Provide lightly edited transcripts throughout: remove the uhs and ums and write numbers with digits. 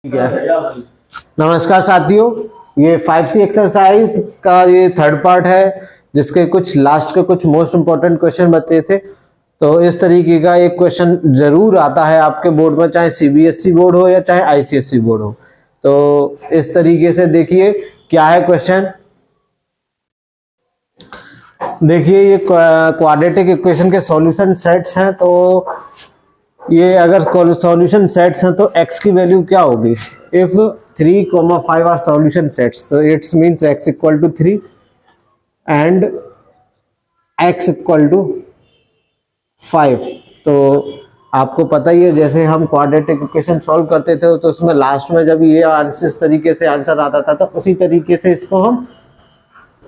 ठीक है। नमस्कार साथियों, ये 5C एक्सरसाइज का ये थर्ड पार्ट है जिसके कुछ लास्ट के कुछ मोस्ट इंपॉर्टेंट क्वेश्चन बचे थे। तो इस तरीके का एक क्वेश्चन जरूर आता है आपके बोर्ड में, चाहे सीबीएसई बोर्ड हो या चाहे आईसीएसई बोर्ड हो। तो इस तरीके से देखिए क्या है क्वेश्चन। देखिए ये क्वाड्रेटिक इक्वेशन के सॉल्यूशन सेट्स हैं। तो ये अगर सॉल्यूशन सेट्स हैं तो x की वैल्यू क्या होगी। इफ 3, 5 आर सॉल्यूशन सेट्स तो it's means x equal to 3 and x equal to 5। तो आपको पता ही है, जैसे हम क्वाड्रेटिक इक्वेशन सॉल्व करते थे तो उसमें लास्ट में जब ये आंसर इस तरीके से आंसर आता था तो उसी तरीके से इसको हम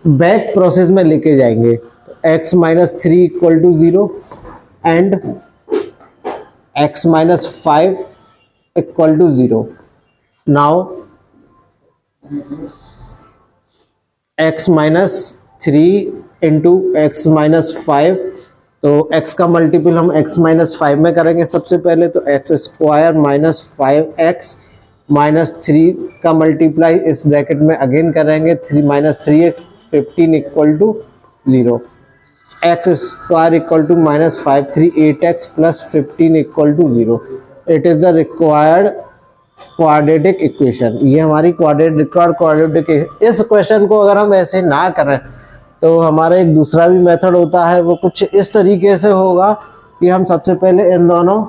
बैक प्रोसेस में लेके जाएंगे। तो x minus 3 equal to 0 and x minus 5 equal to 0. Now x minus 3 into x minus 5, तो x का मल्टीपल हम x minus 5 में करेंगे सबसे पहले। तो x square minus 5x minus 3 का मल्टीप्लाई इस ब्रैकेट में अगेन करेंगे 3 minus 3x 15 equal to 0। x square equal to minus 5 3 8x plus 15 equal to 0। It is the required quadratic equation. ये हमारी क्वाड्रेटिक। इस क्वेश्चन को अगर हम ऐसे ना करें तो हमारा एक दूसरा भी मेथड होता है, वो कुछ इस तरीके से होगा कि हम सबसे पहले इन दोनों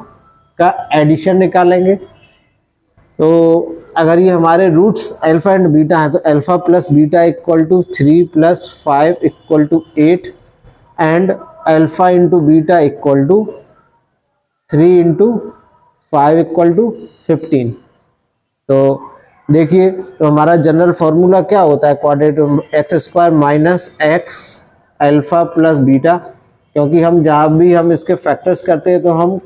का एडिशन निकालेंगे। तो अगर ये हमारे रूट्स अल्फा एंड बीटा है तो alpha plus beta equal to 3 plus 5 equal to 8 and alpha into beta equal to 3 into 5 equal to 15। तो देखिए, तो हमारा जनरल फॉर्मूला क्या होता है quadratic x square minus x alpha plus beta. क्योंकि हम जहाँ भी हम इसके फैक्टर्स करते हैं तो हम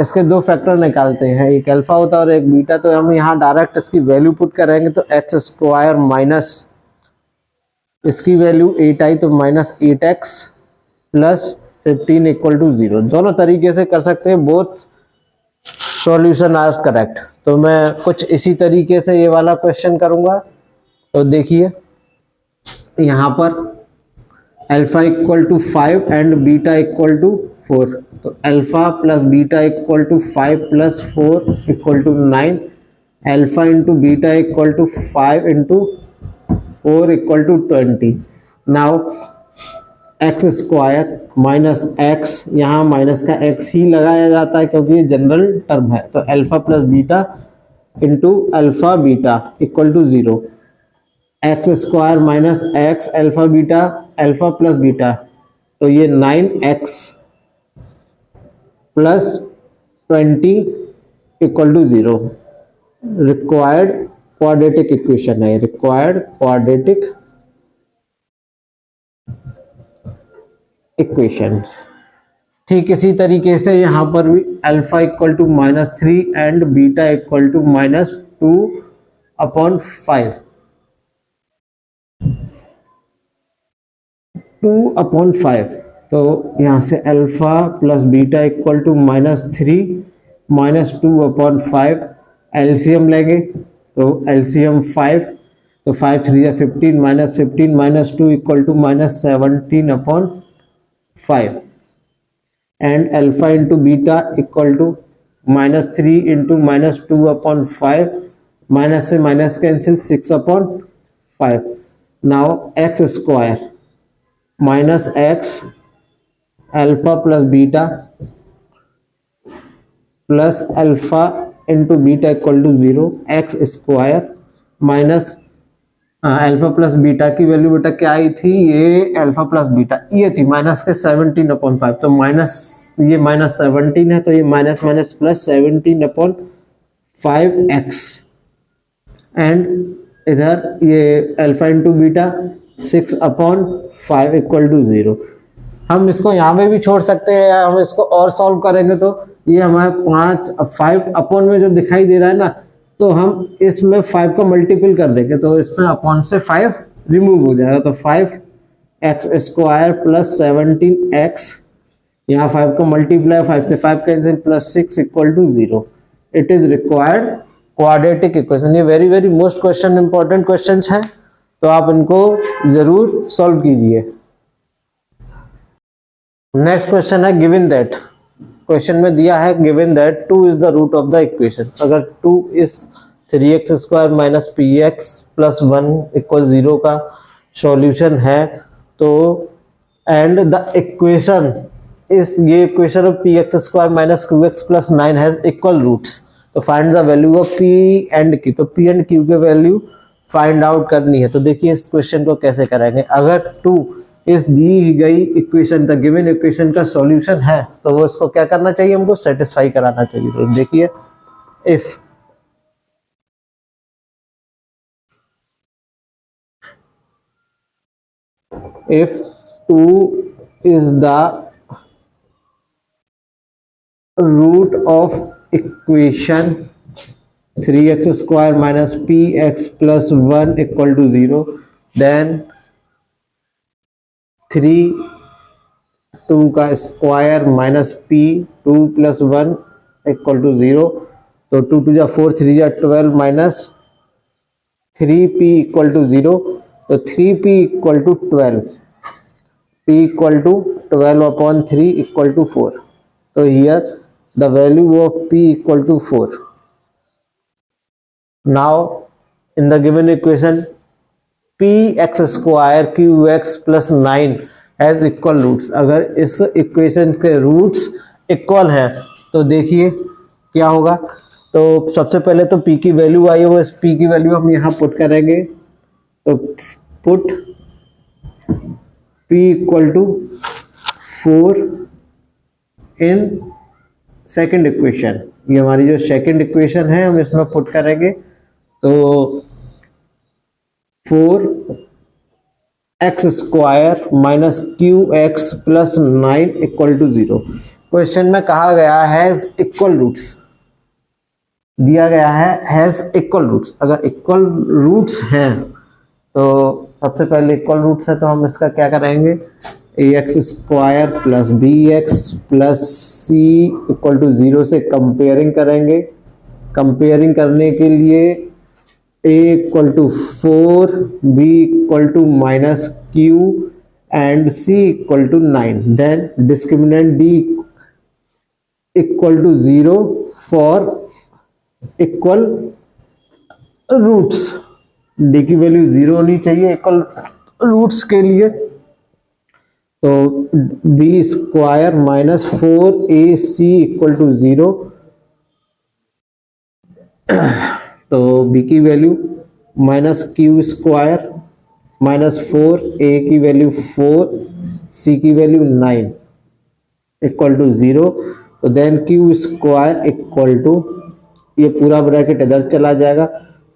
इसके दो फैक्टर निकालते हैं, एक अल्फा होता है और एक बीटा। तो हम यहाँ डायरेक्ट इसकी वैल्यू पुट करेंगे तो एक्स स्क्वायर माइनस इसकी वैल्यू 8 आई तो minus 8x plus 15 equal to 0। दोनों तरीके से कर सकते हैं, बोथ सॉल्यूशन आर करेक्ट। तो मैं कुछ इसी तरीके से ये वाला क्वेश्चन करूंगा। तो देखिए यहाँ पर alpha equal to 5 and beta equal to 4। तो alpha plus beta equal to 5 plus 4 equal to 9। Alpha into beta equal to 5 into 4 equal to 20। Now x square minus x, यहाँ माइनस का एक्स ही लगाया जाता है क्योंकि ये जनरल टर्म है। तो alpha plus beta into alpha beta equal to 0। X square minus x alpha plus beta, तो ये 9x plus 20 equal to 0। Required quadratic equation है, रिक्वायर्ड क्वाड्रेटिक इक्वेशन। ठीक इसी तरीके से यहाँ पर भी alpha equal to minus 3 and beta equal to minus 2 upon 5, 2 upon 5। तो यहाँ से alpha plus beta equal to minus 3 minus 2 upon 5। LCM लेंगे तो एलसीएम 5, तो 5 3 या 15 minus 2 equal to minus 17 upon 5 and alpha into beta equal to minus 3 into minus 2 upon 5, minus से minus cancel 6 upon 5। Now x square minus x alpha plus beta plus alpha into beta equal to 0। X square minus alpha plus beta की value बेटा क्या आई थी, ये alpha plus beta ये थी minus के 17 upon 5। तो माइनस ये माइनस 17 है तो ये minus minus plus 17 upon 5x and इधर ये alpha into beta 6 upon 5 equal to 0। हम इसको यहाँ पे भी छोड़ सकते हैं या हम इसको और सॉल्व करेंगे तो ये हमारे 5 अपॉन में जो दिखाई दे रहा है ना, तो हम इसमें 5 का मल्टीपल कर देंगे तो इसमें अपॉन से 5 रिमूव हो जाएगा। तो 5x स्क्वायर प्लस 17x, यहाँ 5 का मल्टीप्लाई 5 से 5 cancel plus 6 equal to 0। It is required quadratic equation. ये very very most question important questions हैं, तो आप इनको जरूर सॉल्व कीजिए। नेक्स्ट क्वेश्चन है गिवन दैट। क्वेश्चन में दिया है given that 2 is the root of the equation. अगर 2 is 3x square minus p x plus 1 equal 0 का सॉल्यूशन है, तो एंड द इक्वेशन इस ये equation of p x square minus q x plus 9 has equal roots, तो find the value of p and q. तो p and q के value find out करनी है। तो देखिए इस क्वेश्चन को कैसे करेंगे। अगर 2 इस दी गई इक्वेशन द गिवन इक्वेशन का सॉल्यूशन है, तो वो इसको क्या करना चाहिए, हमको सेटिस्फाई कराना चाहिए। तो देखिए if 2 is the root of equation 3x square minus px plus 1 equal to 0, then 2 का square minus p 2 plus 1 equal to 0, तो 2 2 जा 4 3 जा 12 माइनस 3p इक्वल टू 0, तो 3p equal to 12, p equal to 12 upon 3 equal to 4। तो here the value of p equal to 4। Now in the given equation p x square q x plus 9 has equal roots. अगर इस equation के roots equal हैं तो देखिए क्या होगा। तो सबसे पहले तो p की वैल्यू आई है, वो इस p की वैल्यू हम यहाँ पुट करेंगे। तो put p equal to 4 in second equation. ये हमारी जो सेकेंड इक्वेशन है हम इसमें पुट करेंगे। तो 4x square minus q x plus 9 equal to 0। Question में कहा गया है इक्वल रूट्स, दिया गया है हैज इक्वल रूट्स। अगर इक्वल रूट्स हैं तो सबसे पहले इक्वल रूट्स है तो हम इसका क्या करेंगे, ax square plus b x plus c equal to 0 से कंपेयरिंग करेंगे। कंपेयरिंग करने के लिए a equal to 4, b equal to minus q and c equal to 9। Then discriminant d equal to 0 for equal roots. d की value 0 होनी चाहिए equal roots के लिए। तो b square minus 4ac equal to 0। तो b की value minus q square minus 4, a की value 4, c की वैल्यू 9 इक्वल टू 0। तो then q square equal to, ये पूरा ब्रैकेट इधर चला जाएगा,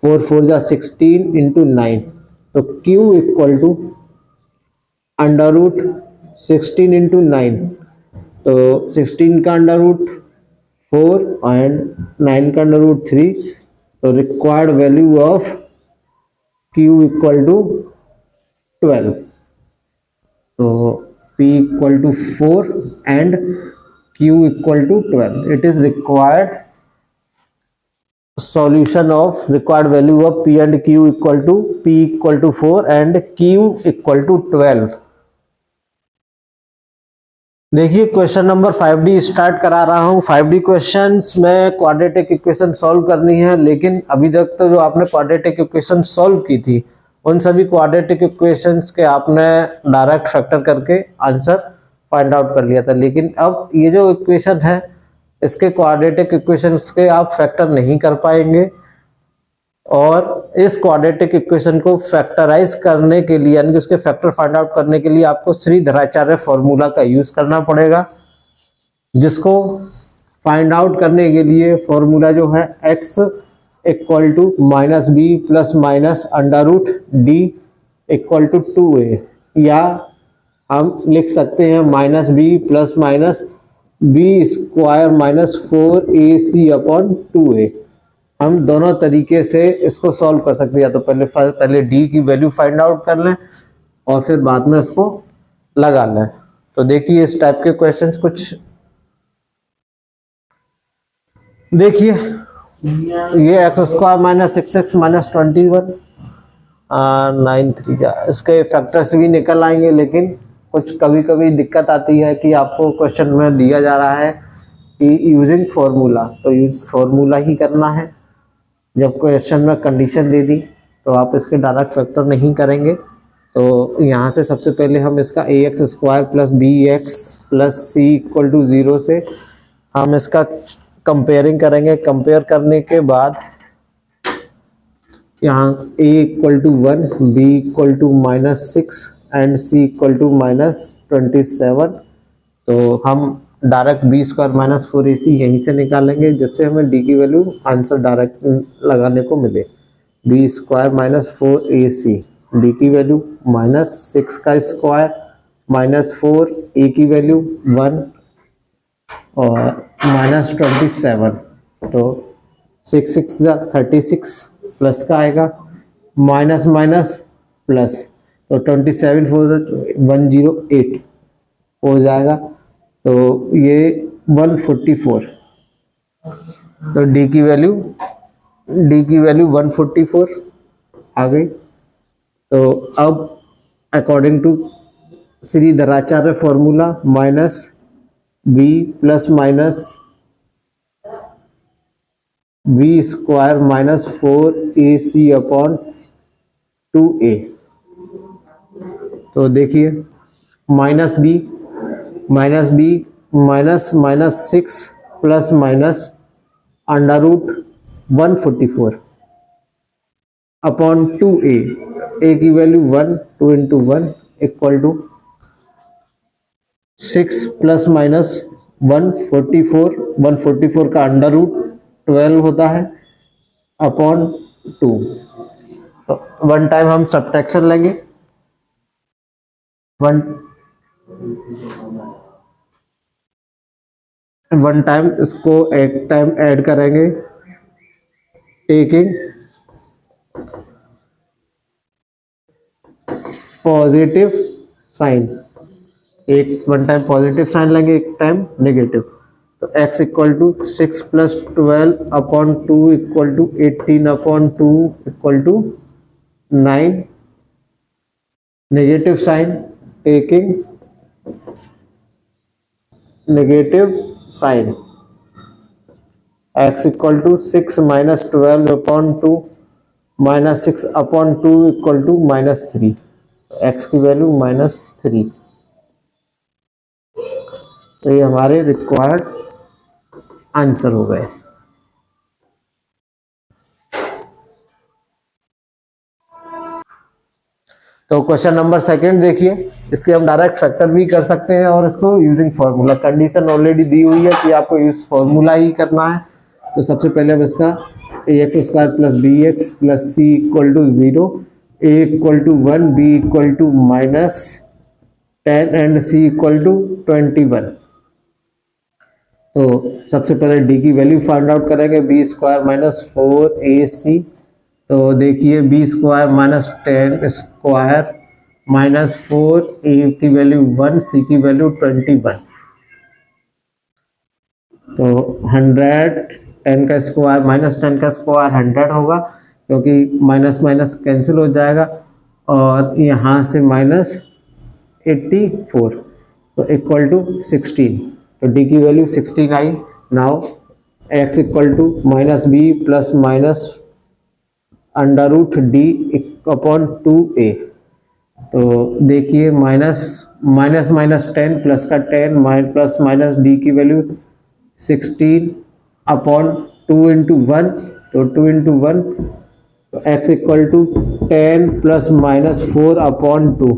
4 4 जा 16 इंटू 9। तो q equal to under root 16 into 9। तो 16 का अंडर रूट 4 एंड 9 का अंडर रूट 3। तो required value of q equal to 12। तो p equal to 4 and q equal to 12। It is required solution of required value of p and q equal to p equal to 4 and q equal to 12। देखिए question number 5D start करा रहा हूं। 5D questions में quadratic equation solve करनी है, लेकिन अभी तक तो जो आपने क्वाड्रेटिक इक्वेशन सॉल्व की थी उन सभी क्वाड्रेटिक इक्वेशंस के आपने डायरेक्ट फैक्टर करके आंसर फाइंड आउट कर लिया था। लेकिन अब ये जो इक्वेशन है इसके क्वाड्रेटिक इक्वेशंस के आप फैक्टर नहीं कर पाएंगे, और इस क्वाड्रेटिक इक्वेशन को फैक्टराइज करने के लिए यानी कि उसके फैक्टर फाइंड आउट करने के लिए आपको श्रीधराचार्य फॉर्मूला का यूज करना पड़ेगा, जिसको फाइंड आउट करने के लिए फॉर्मूला जो है x equal to minus b plus minus under root d equal to 2a, या हम लिख सकते हैं minus b plus minus b square minus 4ac upon 2a। हम दोनों तरीके से इसको सॉल्व कर सकते हैं, या तो पहले d की वैल्यू फाइंड आउट कर लें और फिर बाद में इसको लगा लें। तो देखिए इस टाइप के क्वेश्चंस कुछ देखिए ये x square minus 6x minus 21 9 3 जा, इसके फैक्टर्स भी निकल आएंगे, लेकिन कुछ कभी कभी दिक्कत आती है कि आपको क्वेश्चन में दिया जा रहा है कि यूजिंग फॉर्मूला, तो यूज फॉर्मूला ही करना है। जब क्वेश्चन में कंडीशन दे दी तो आप इसके डायरेक्ट फैक्टर नहीं करेंगे। तो यहाँ से सबसे पहले हम इसका a x square plus b x plus c equal to 0 से हम इसका कंपेयरिंग करेंगे। कंपेयर करने के बाद यहाँ a equal to 1, b equal to -6 and c equal to -27। तो हम direct B square minus 4ac यहीं से निकालेंगे, जिससे हमें d की वैल्यू आंसर डायरेक्ट लगाने को मिले। B square minus 4ac, d की वैल्यू -6 का स्क्वायर -4, ए की वैल्यू 1 और -27। तो 6 6 36 प्लस का आएगा, माइनस माइनस प्लस, तो 27 108 हो जाएगा। तो ये 144, तो डी की वैल्यू 144 आ गई। तो अब according to Shridharacharya formula minus b plus minus b square minus 4ac upon 2a। तो देखिए minus b minus minus 6 plus minus under root 144 upon 2a, a की value 1, 2 into 1 equal to 6 plus minus 144 का under root 12 होता है upon 2। तो one time हम subtraction लेंगे, one time इसको एक टाइम ऐड करेंगे, टेकिंग पॉजिटिव साइन। एक वन टाइम पॉजिटिव साइन लेंगे, एक टाइम नेगेटिव। तो x equal to 6 plus 12 upon 2 equal to 18 upon 2 equal to 9। Negative sign, taking negative sign. x equal to 6 minus 12 upon 2 minus 6 upon 2 equal to -3। x की value -3। तो ये हमारे required answer हो गए। तो क्वेश्चन नंबर सेकंड देखिए, इसके हम डायरेक्ट फैक्टर भी कर सकते हैं और इसको यूजिंग फॉर्मूला। कंडीशन ऑलरेडी दी हुई है कि आपको यूज फॉर्मूला ही करना है। तो सबसे पहले हम इसका a x square plus b x plus c equal to 0, a equal to 1, b equal to -10 and c equal to 21। तो सबसे पहले डी की वैल्यू फाइंड आउट करेंगे, बी स्क्वायर माइनस 4ac। तो देखिए b square minus 10 square minus 4, a की value 1, सी की value 21। तो 100, 10 का स्क्वायर माइनस 10 का स्क्वायर 100 होगा, क्योंकि माइनस माइनस कैंसिल हो जाएगा, और यहाँ से -84, तो इक्वल टू 16। तो डी की वैल्यू 16 आई। Now x equal to minus b plus minus under root d upon 2a। तो देखिए माइनस माइनस 10 प्लस का 10 प्लस माइनस डी की वैल्यू 16 अपॉन 2 इंटू 1, तो 2 इंटू 1, तो x equal to 10 plus minus 4 upon 2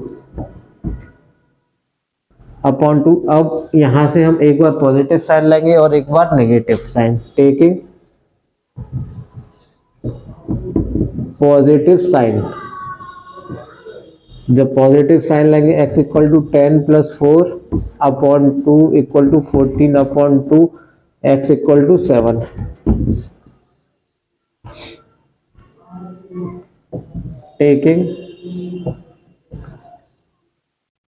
upon 2। अब यहाँ से हम एक बार पॉजिटिव साइन लेंगे और एक बार negative sign, taking positive sign. जब पॉजिटिव साइन लेंगे x equal to 10 plus 4 upon 2 equal to 14 upon 2, x equal to 7। Taking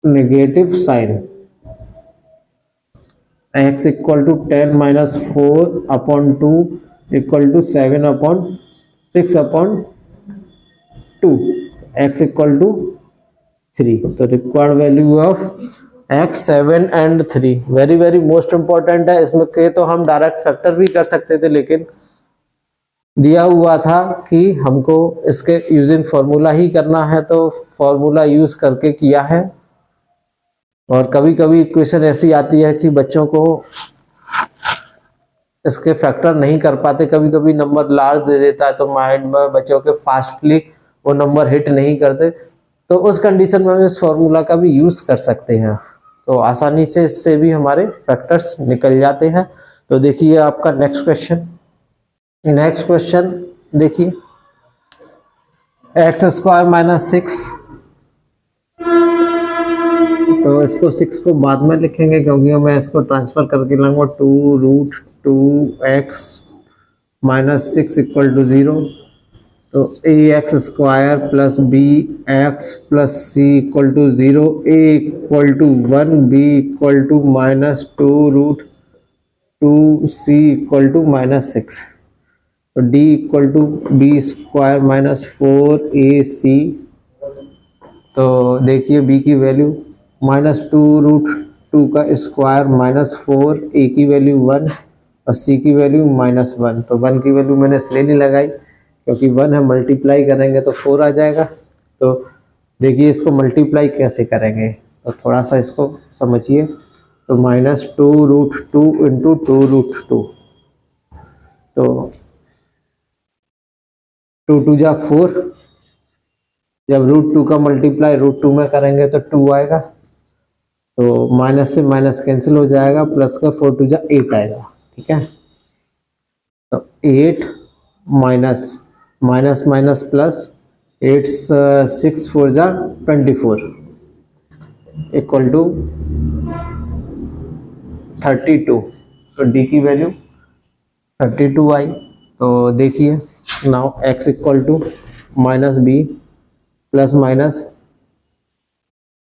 negative sign, x equal to 10 minus 4 upon 2 equal to 7/6/2, x equal to 3। तो required value of x 7 and 3 very very most important है। इसमें के तो हम direct factor भी कर सकते थे, लेकिन दिया हुआ था कि हमको इसके यूजिंग फॉर्मूला ही करना है, तो फॉर्मूला यूज करके किया है। और कभी कभी इक्वेशन ऐसी आती है कि बच्चों को इसके फैक्टर नहीं कर पाते, कभी कभी नंबर लार्ज दे देता है तो माइंड में बच्चों के फास्टली वो नंबर हिट नहीं करते, तो उस कंडीशन में हम इस फॉर्मूला का भी यूज कर सकते हैं। तो आसानी से इससे भी हमारे फैक्टर्स निकल जाते हैं। तो देखिए आपका नेक्स्ट क्वेश्चन देखिए, x² - 6, तो इसको 6 को बाद में लिखेंगे क्योंकि मैं इसको ट्रांसफर करके लाऊंगा 2√2x - 6 = 0। तो ax² + bx + c = 0, a = 1, b = -2√2c = -6। तो d = b² - 4ac। तो देखिए b की वैल्यू -2√2 का स्क्वायर -4, a की वैल्यू 1 और c की वैल्यू -1। तो 1 की वैल्यू मैंने इसलिए नहीं लगाई क्योंकि 1 है, मल्टीप्लाई करेंगे तो 4 आ जाएगा। तो देखिए इसको मल्टीप्लाई कैसे करेंगे, तो थोड़ा सा इसको समझिए। तो -2√2 × 2√2, तो 2 2 जा 4, जब √2 का मल्टीप्लाई √2 में करेंगे तो 2 आएगा, तो माइनस से माइनस कैंसिल हो जाएगा, प्लस का 4 2 जा 8 आएगा। ठीक है, तो 8 माइनस माइनस माइनस प्लस 8 6 4 जा 24 इक्वल टू 32। तो डी की वैल्यू 32 आई। तो देखिए now x equal to -b plus minus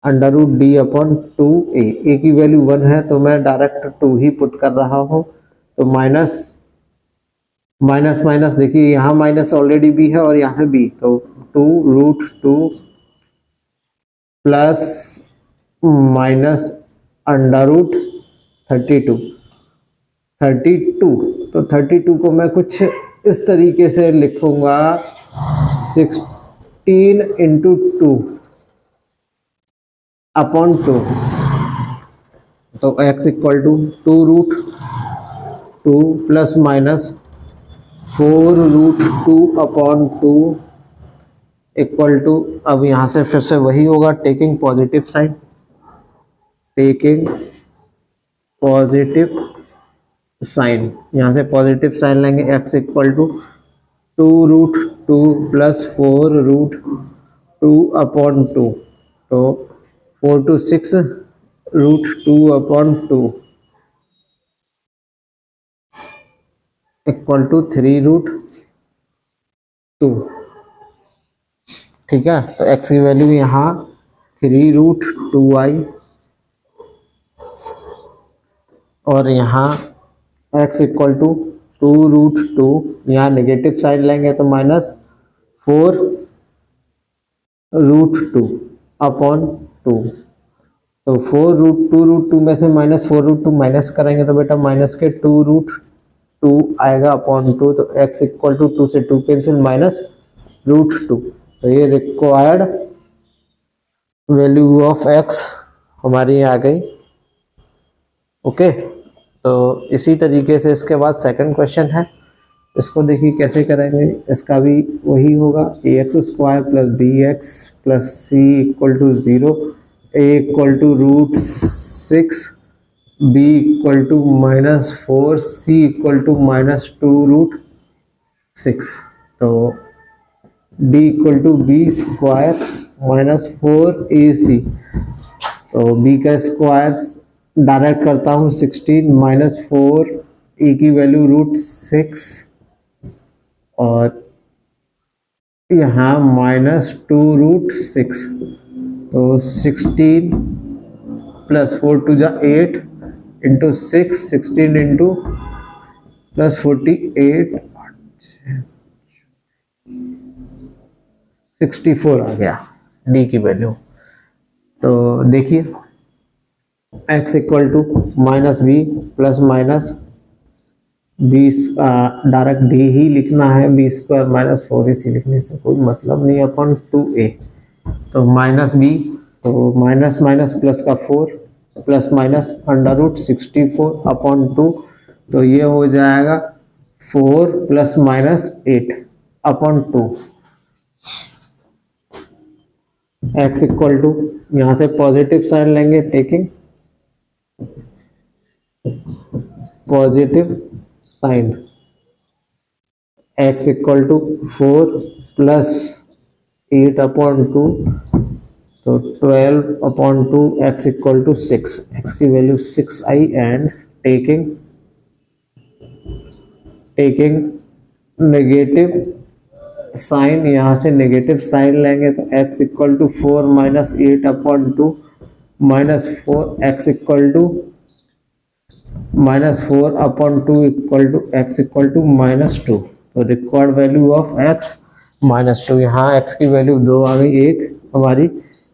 √d/2a। a की वैल्यू 1 है तो मैं डायरेक्ट 2 ही पुट कर रहा हूं। तो माइनस माइनस माइनस, देखिए यहाँ माइनस ऑलरेडी b है और यहाँ से b, तो 2√2 प्लस माइनस √32। तो 32 को मैं कुछ इस तरीके से लिखूंगा, 16 × 2/2। तो x equal to 2√2 plus minus 4√2/2 equal to, अब यहां से फिर से वही होगा, टेकिंग पॉजिटिव साइन, यहां से पॉजिटिव साइन लेंगे। x इक्वल टू 2√2 प्लस 4√2/2, तो 4 to 6 √2/2 इक्वल टू 3√2। ठीक है, तो x की वैल्यू यहाँ 3√2 आई, और यहाँ x इक्वल टू 2√2, यहाँ नेगेटिव साइन लेंगे तो -4√2/2। तो 4√2 में से -4√2 माइनस करेंगे तो बेटा माइनस के 2√2 आएगा अपॉन 2। तो x इक्वल टू 2 से 2 कैंसिल, -√2। तो ये रिक्वायर्ड वैल्यू ऑफ x हमारी आ गई। ओके, तो इसी तरीके से इसके बाद सेकंड क्वेश्चन है, इसको देखिए कैसे करेंगे। इसका भी वही होगा, ax² + bx + c = 0, a = √6, b = -4, c = -2√6। तो d = b² - 4ac। तो b का स्क्वायर डायरेक्ट करता हूँ 16 - 4, a की वैल्यू √6 और यहाँ -2√6। तो 16 प्लस 4 2 जा 8 × 6, 16 × +48 64 आ गया डी की वैल्यू। तो देखिए x equal to minus b plus minus b, direct d ही लिखना है, बी स्क्वायर माइनस 4ac लिखने से कोई मतलब नहीं, अपन 2a। तो माइनस बी, तो माइनस माइनस प्लस का 4 plus minus under root 64 upon 2, तो ये हो जाएगा 4 plus minus 8 upon 2। x equal to, यहाँ से पॉजिटिव साइन लेंगे, taking positive sign, x equal to 4 plus 8 upon 2, तो 12 upon 2, x equal to 6, x की वैल्यू 6 आई, एंड टेकिंग नेगेटिव साइन, यहाँ से नेगेटिव साइन लेंगे तो x equal to 4 minus 8 upon 2 minus 4, x equal to minus 4 upon 2 equal to x equal to minus 2। तो required value of x minus 2, यहाँ x की value 2 आ गई, एक हमारी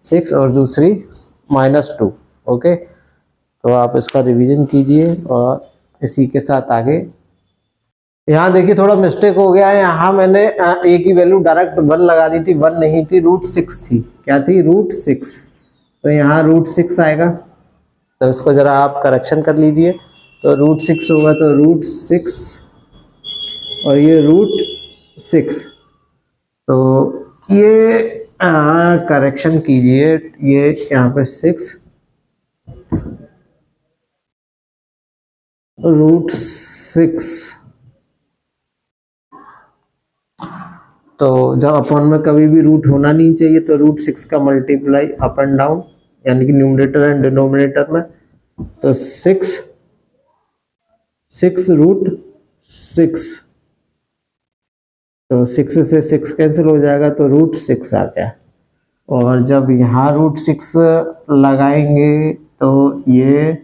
6 और दूसरी माइनस 2। ओके, तो आप इसका रिवीजन कीजिए और इसी के साथ आगे। यहाँ देखिए थोड़ा मिस्टेक हो गया है, यहाँ मैंने a की वैल्यू डायरेक्ट 1 लगा दी थी, 1 नहीं थी, √6 थी। क्या थी? √6। तो यहाँ √6 आएगा, तो इसको जरा आप करेक्शन कर लीजिए। तो √6 होगा, तो √6 और ये √6, तो ये करेक्शन कीजिए, ये यहाँ पे 6 √6, तो जब अपन में कभी भी रूट होना नहीं चाहिए, तो √6 का मल्टीप्लाई अप एंड डाउन, यानी कि न्यूमरेटर एंड डिनोमिनेटर में, तो 6 √6, तो 6 से 6 कैंसिल हो जाएगा, तो √6 आ गया। और जब यहाँ √6 लगाएंगे तो ये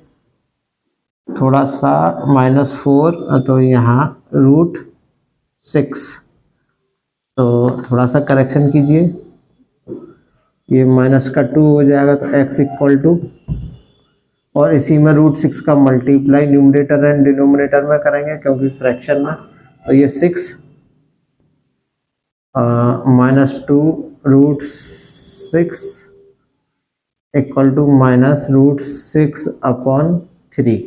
थोड़ा सा -4, तो यहाँ √6, तो थोड़ा सा करेक्शन कीजिए, ये माइनस का 2 हो जाएगा, तो x इक्वल टू, और इसी में √6 का मल्टीप्लाई न्यूमरेटर एंड डिनोमिनेटर में करेंगे क्योंकि फ्रैक्शन में, तो ये 6 -2 √6 इक्वल टू -√6 अपॉन 3,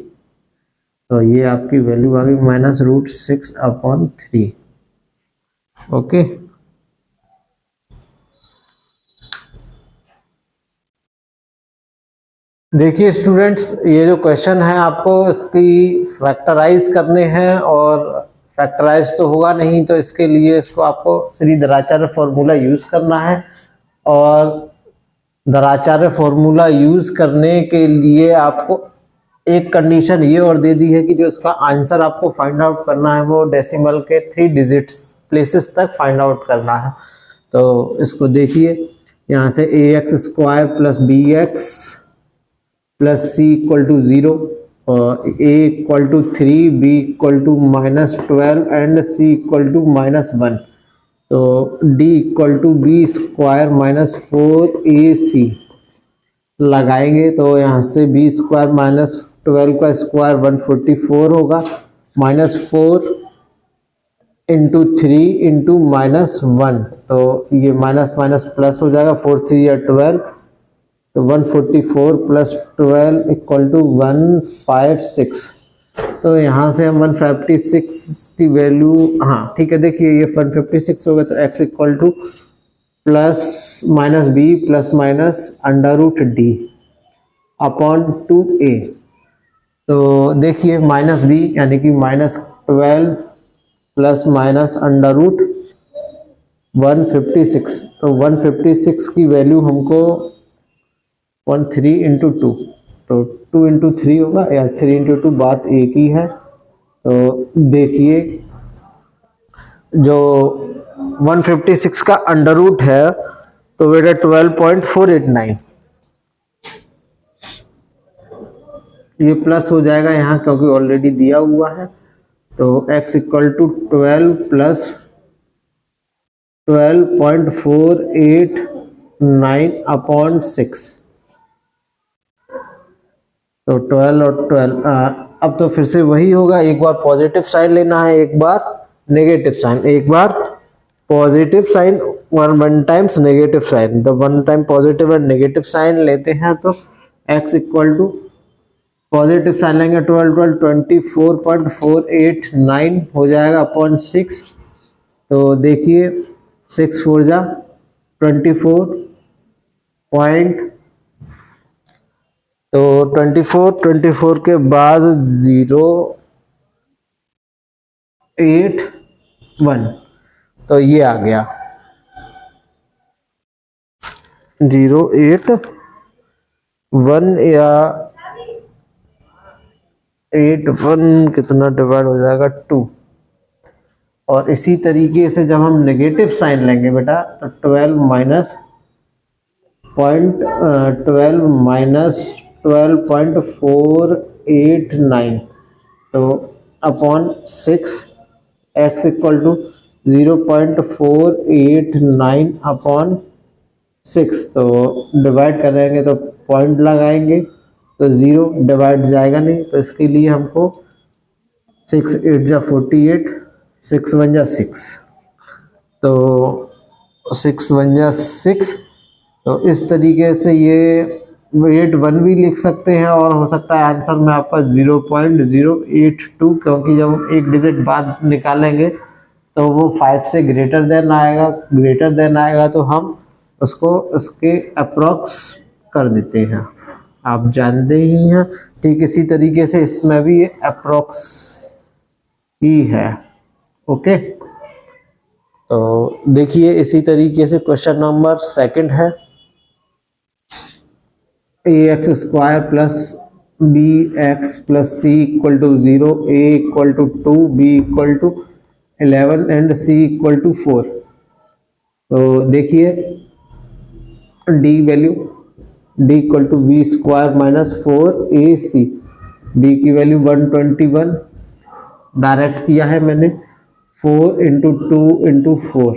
तो ये आपकी वैल्यू आ गई -√6 अपॉन 3। ओके, देखिए स्टूडेंट्स, ये जो क्वेश्चन है आपको इसकी फैक्टराइज करने हैं, और फैक्टराइज तो होगा नहीं, तो इसके लिए इसको आपको श्री दराचार्य फॉर्मूला यूज करना है। और दराचार्य फॉर्मूला यूज करने के लिए आपको एक कंडीशन ये और दे दी है कि जो इसका आंसर आपको फाइंड आउट करना है वो डेसिमल के 3 डिजिट्स प्लेसेस तक फाइंड आउट करना है। तो इसको देखिए, यहाँ से ax² plus bx plus c equal to 0, और a equal to 3, b equal to -12 and c equal to -1, तो d equal to b² -4ac लगाएंगे, तो यहाँ से b² -12 का स्क्वायर 144 होगा, -4 इंटू 3 इंटू -1, तो ये माइनस माइनस प्लस हो जाएगा, 4 3 या 12, तो 144 प्लस 12 इक्वल टू 156। तो यहाँ से हम 156 की वैल्यू, हाँ ठीक है, देखिए ये 156 हो गया, तो x equal to plus minus b plus minus √d upon 2a। तो देखिए माइनस बी यानी कि -12 प्लस माइनस √156, तो 156 की वैल्यू हमको 13 इंटू 2, तो 2 इंटू 3 होगा या 3 इंटू 2, बात एक ही है। तो देखिए जो 156 का अंडर रूट है तो बेटा 12.489, ये प्लस हो जाएगा यहाँ क्योंकि ऑलरेडी दिया हुआ है। तो x इक्वल टू 12 प्लस 12.489 अपॉन 6। तो 12 और 12 अब तो फिर से वही होगा, एक बार पॉजिटिव साइन लेना है, एक बार नेगेटिव साइन, एक बार positive sign one times negative sign, तो one time positive and negative sign लेते हैं तो x equal to positive sign लेंगे 24.489 हो जाएगा अपॉन 6। तो देखिए 6 4 जा 24 पॉइंट, तो 24 के बाद 081, तो ये आ गया 081 या 81 कितना डिवाइड हो जाएगा 2। और इसी तरीके से जब हम नेगेटिव साइन लेंगे बेटा तो 12.489 तो upon 6 x equal to 0.489 upon 6। तो डिवाइड करेंगे तो पॉइंट लगाएंगे तो 0 डिवाइड जाएगा नहीं, तो इसके लिए हमको 6 8 जा 48, 6 1 जा 6, तो 6 1 जा 6। तो इस तरीके से ये 81 भी लिख सकते हैं, और हो सकता है आंसर में आपका 0.082, क्योंकि जब हम एक डिजिट बाद निकालेंगे तो वो 5 से ग्रेटर देन आएगा, तो हम उसको उसके अप्रॉक्स कर देते हैं, आप जानते ही हैं। ठीक इसी तरीके से इसमें भी अप्रॉक्स ही है। ओके, तो देखिए इसी तरीके से क्वेश्चन नंबर 2 है, ax square plus b x plus c equal to 0, a equal to 2, b equal to 11 and c equal to 4। तो देखिए d value d equal to b square minus 4ac, b की value 121 direct किया है मैंने, 4 into 2 into 4,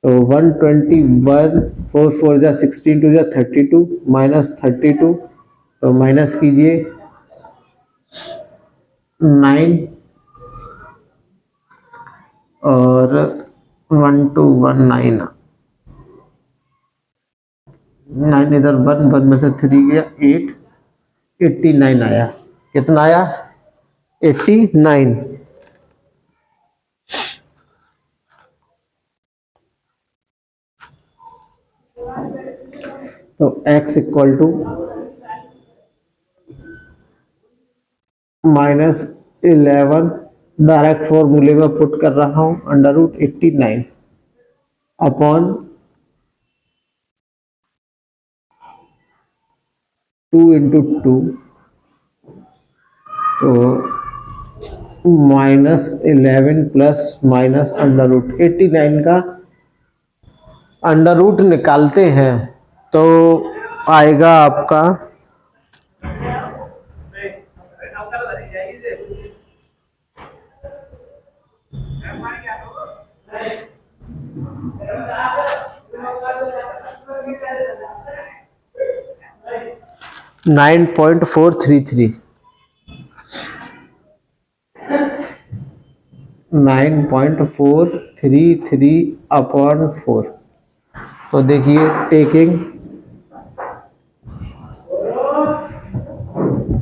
तो 121, 4 4 जा 16 2 जा 32 minus 32, तो माइनस कीजिए 9 और 1 2 1 9, 9 इधर 1 में से 3 गया 8, 89 आया। कितना आया? 89। तो x इक्वल टू -11 डायरेक्ट फॉर्मूले में पुट कर रहा हूं, √89 अपॉन 2 इंटू 2, तो -11 प्लस माइनस √89 का अंडर रूट निकालते हैं तो आएगा आपका 9.433, 9.433 अपॉन 4। तो देखिए टेकिंग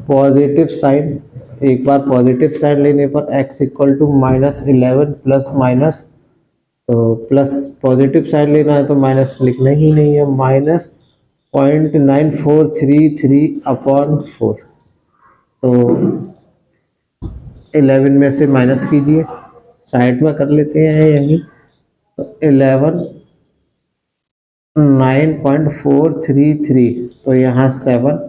पॉजिटिव साइन, एक बार पॉजिटिव साइन लेने पर x equal to -11 plus minus, तो प्लस पॉजिटिव साइन लेना है तो माइनस लिखना ही नहीं है, -0.9433 अपॉन 4। तो 11 में से माइनस कीजिए, साइड में कर लेते हैं यहीं, तो 11 9.433, तो यहाँ 7,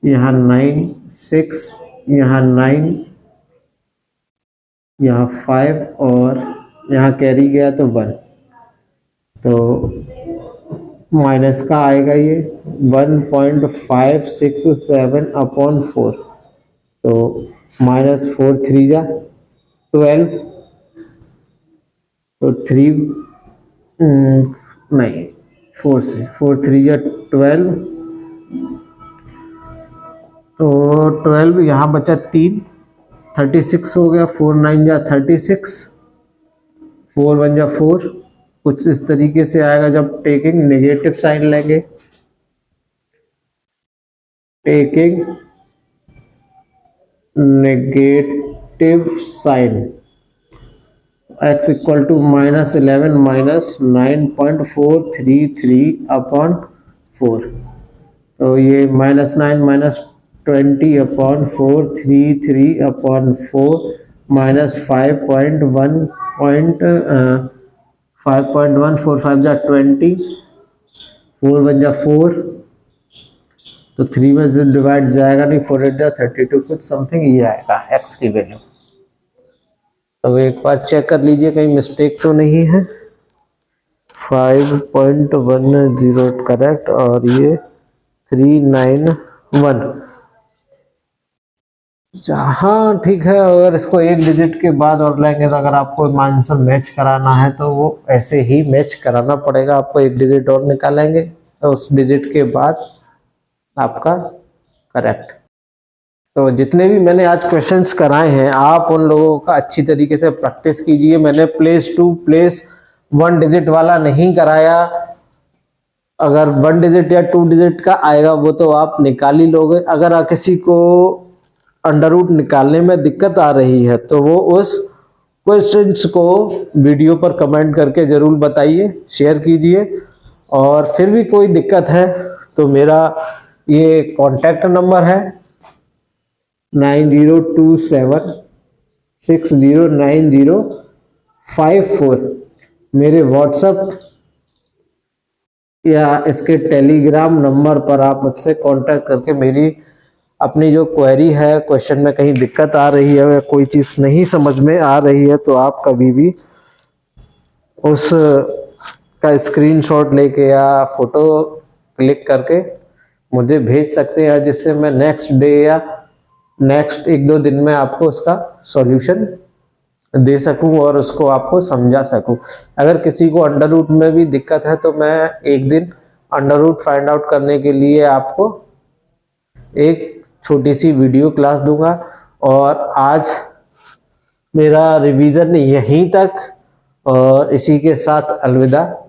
यहाँ 9 6, यहाँ 9, यहाँ 5 और यहाँ कैरी गया तो 1, तो माइनस का आएगा ये 1.567 अपॉन 4, तो -4 3 जा 12, तो 3 नहीं 4 से 4 3 या 12, तो 12 यहाँ बचा 3, 36 हो गया, 4 9 या 36, 4 1 या 4, कुछ इस तरीके से आएगा जब टेकिंग नेगेटिव साइन लेंगे। Taking negative sign x equal to -11 minus 9.433 upon 4, तो ये -9 माइनस 20 अपॉन 433 अपॉन 4 माइनस 5.1 4 5 जा 20, 4 1 जा 4, तो 3 में से डिवाइड जाएगा नहीं, 4 8 जा 32, कुछ समथिंग ये आएगा x की वैल्यू। तो एक बार चेक कर लीजिए कहीं मिस्टेक तो नहीं है। 5.10 करेक्ट, और ये 391, हाँ ठीक है। अगर इसको एक डिजिट के बाद और लेंगे तो अगर आपको आंसर मैच कराना है तो वो ऐसे ही मैच कराना पड़ेगा, आपको एक डिजिट और निकालेंगे तो उस डिजिट के बाद आपका करेक्ट। तो जितने भी मैंने आज क्वेश्चंस कराए हैं आप उन लोगों का अच्छी तरीके से प्रैक्टिस कीजिए। मैंने प्लेस 2 प्लेस 1 डिजिट वाला नहीं कराया, अगर 1 डिजिट या 2 डिजिट का आएगा वो तो आप निकाल ही लोगे। अगर किसी को अंडर रूट निकालने में दिक्कत आ रही है तो वो उस क्वेश्चंस को वीडियो पर कमेंट करके जरूर बताइए, शेयर कीजिए। और फिर भी कोई दिक्कत है तो मेरा ये कॉन्टैक्ट नंबर है 9027609054, मेरे व्हाट्सएप या इसके टेलीग्राम नंबर पर आप मुझसे कांटेक्ट करके मेरी अपनी जो क्वेरी है, क्वेश्चन में कहीं दिक्कत आ रही है या कोई चीज़ नहीं समझ में आ रही है तो आप कभी भी उस का स्क्रीनशॉट लेके या फोटो क्लिक करके मुझे भेज सकते हैं, जिससे मैं नेक्स्ट डे या नेक्स्ट 1-2 दिन में आपको उसका सॉल्यूशन दे सकूं और उसको आपको समझा सकूं। अगर किसी को अंडर रूट में भी दिक्कत है तो मैं एक दिन अंडर रूट फाइंड आउट करने के लिए आपको एक छोटी सी वीडियो क्लास दूंगा। और आज मेरा रिवीजन यहीं तक, और इसी के साथ अलविदा।